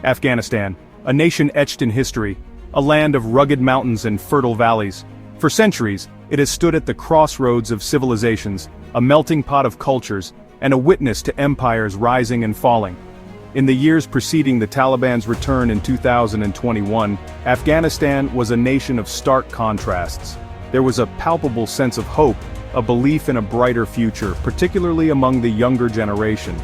Afghanistan, a nation etched in history, a land of rugged mountains and fertile valleys. For centuries, it has stood at the crossroads of civilizations, a melting pot of cultures, and a witness to empires rising and falling. In the years preceding the Taliban's return in 2021, Afghanistan was a nation of stark contrasts. There was a palpable sense of hope, a belief in a brighter future, particularly among the younger generation.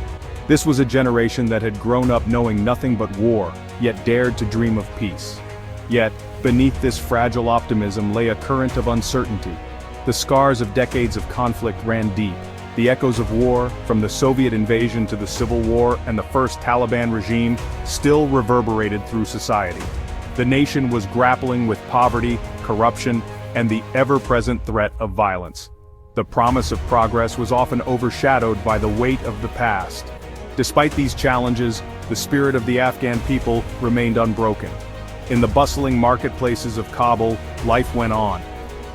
This was a generation that had grown up knowing nothing but war, yet dared to dream of peace. Yet, beneath this fragile optimism lay a current of uncertainty. The scars of decades of conflict ran deep. The echoes of war, from the Soviet invasion to the Civil War and the first Taliban regime, still reverberated through society. The nation was grappling with poverty, corruption, and the ever-present threat of violence. The promise of progress was often overshadowed by the weight of the past. Despite these challenges, the spirit of the Afghan people remained unbroken. In the bustling marketplaces of Kabul, life went on.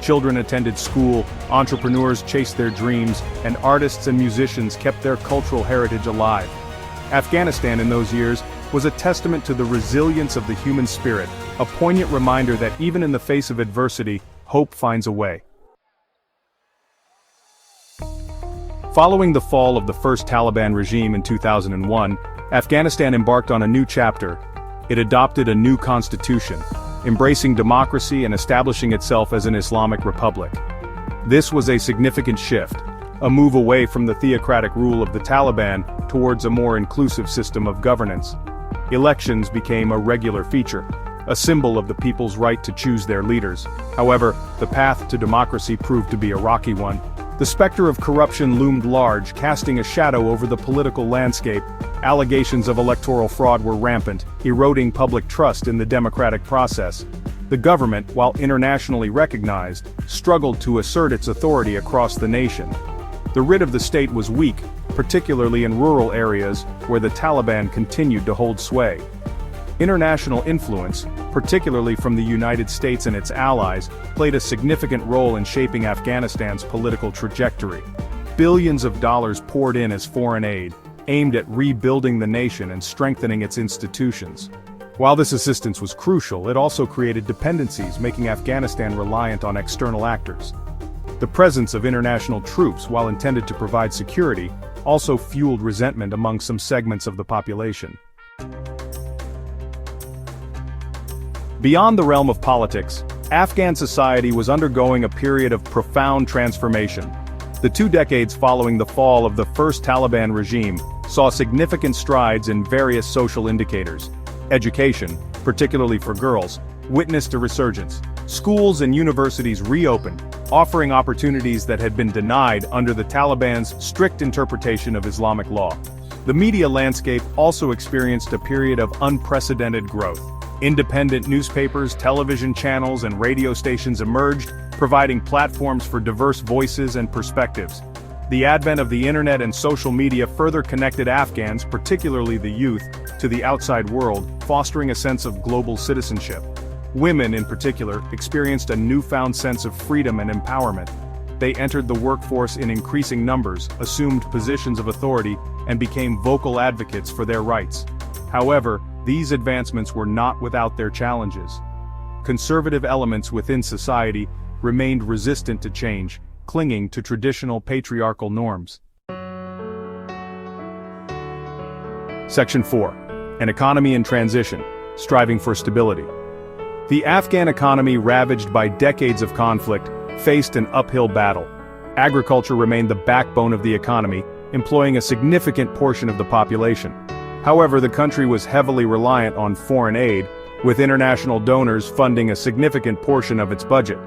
Children attended school, entrepreneurs chased their dreams, and artists and musicians kept their cultural heritage alive. Afghanistan in those years was a testament to the resilience of the human spirit, a poignant reminder that even in the face of adversity, hope finds a way. Following the fall of the first Taliban regime in 2001, Afghanistan embarked on a new chapter. It adopted a new constitution, embracing democracy and establishing itself as an Islamic Republic. This was a significant shift, a move away from the theocratic rule of the Taliban towards a more inclusive system of governance. Elections became a regular feature, a symbol of the people's right to choose their leaders. However, the path to democracy proved to be a rocky one. The specter of corruption loomed large, casting a shadow over the political landscape. Allegations of electoral fraud were rampant, eroding public trust in the democratic process. The government, while internationally recognized, struggled to assert its authority across the nation. The writ of the state was weak, particularly in rural areas where the Taliban continued to hold sway. International influence, particularly from the United States and its allies, played a significant role in shaping Afghanistan's political trajectory. Billions of dollars poured in as foreign aid, aimed at rebuilding the nation and strengthening its institutions. While this assistance was crucial, it also created dependencies, making Afghanistan reliant on external actors. The presence of international troops, while intended to provide security, also fueled resentment among some segments of the population. Beyond the realm of politics, Afghan society was undergoing a period of profound transformation. The 2 decades following the fall of the first Taliban regime saw significant strides in various social indicators. Education, particularly for girls, witnessed a resurgence. Schools and universities reopened, offering opportunities that had been denied under the Taliban's strict interpretation of Islamic law. The media landscape also experienced a period of unprecedented growth. Independent newspapers, television channels, and radio stations emerged, providing platforms for diverse voices and perspectives. The advent of the internet and social media further connected Afghans, particularly the youth, to the outside world, fostering a sense of global citizenship. Women, in particular, experienced a newfound sense of freedom and empowerment. They entered the workforce in increasing numbers, assumed positions of authority, and became vocal advocates for their rights. However, these advancements were not without their challenges. Conservative elements within society remained resistant to change, clinging to traditional patriarchal norms. Section 4. An economy in transition, striving for stability. The Afghan economy, ravaged by decades of conflict, faced an uphill battle. Agriculture remained the backbone of the economy, employing a significant portion of the population. However, the country was heavily reliant on foreign aid, with international donors funding a significant portion of its budget.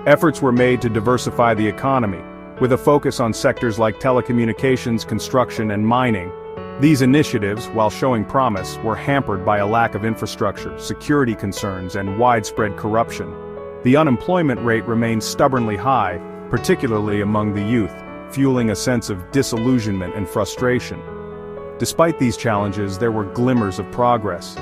Efforts were made to diversify the economy, with a focus on sectors like telecommunications, construction, and mining. These initiatives, while showing promise, were hampered by a lack of infrastructure, security concerns, and widespread corruption. The unemployment rate remained stubbornly high, particularly among the youth, fueling a sense of disillusionment and frustration. Despite these challenges, there were glimmers of progress.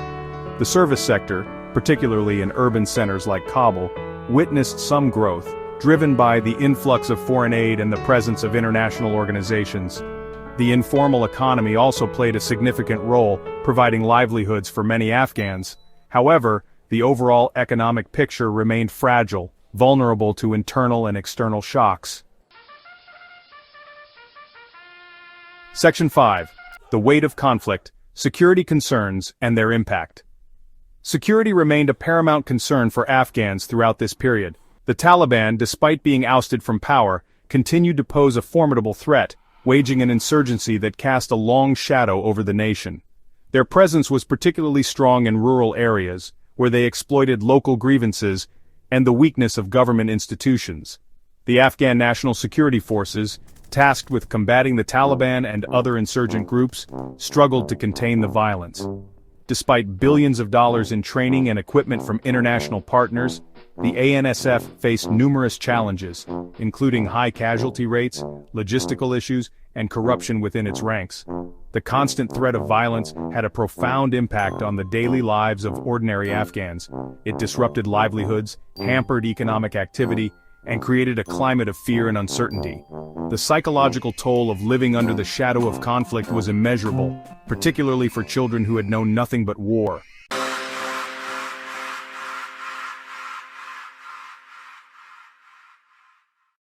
The service sector, particularly in urban centers like Kabul, witnessed some growth, driven by the influx of foreign aid and the presence of international organizations. The informal economy also played a significant role, providing livelihoods for many Afghans. However, the overall economic picture remained fragile, vulnerable to internal and external shocks. Section 5. The weight of conflict, security concerns, and their impact. Security remained a paramount concern for Afghans throughout this period. The Taliban, despite being ousted from power, continued to pose a formidable threat, waging an insurgency that cast a long shadow over the nation. Their presence was particularly strong in rural areas, where they exploited local grievances and the weakness of government institutions. The Afghan National Security Forces, tasked with combating the Taliban and other insurgent groups, struggled to contain the violence. Despite billions of dollars in training and equipment from international partners, the ANSF faced numerous challenges, including high casualty rates, logistical issues, and corruption within its ranks. The constant threat of violence had a profound impact on the daily lives of ordinary Afghans. It disrupted livelihoods, hampered economic activity, and created a climate of fear and uncertainty. The psychological toll of living under the shadow of conflict was immeasurable, particularly for children who had known nothing but war.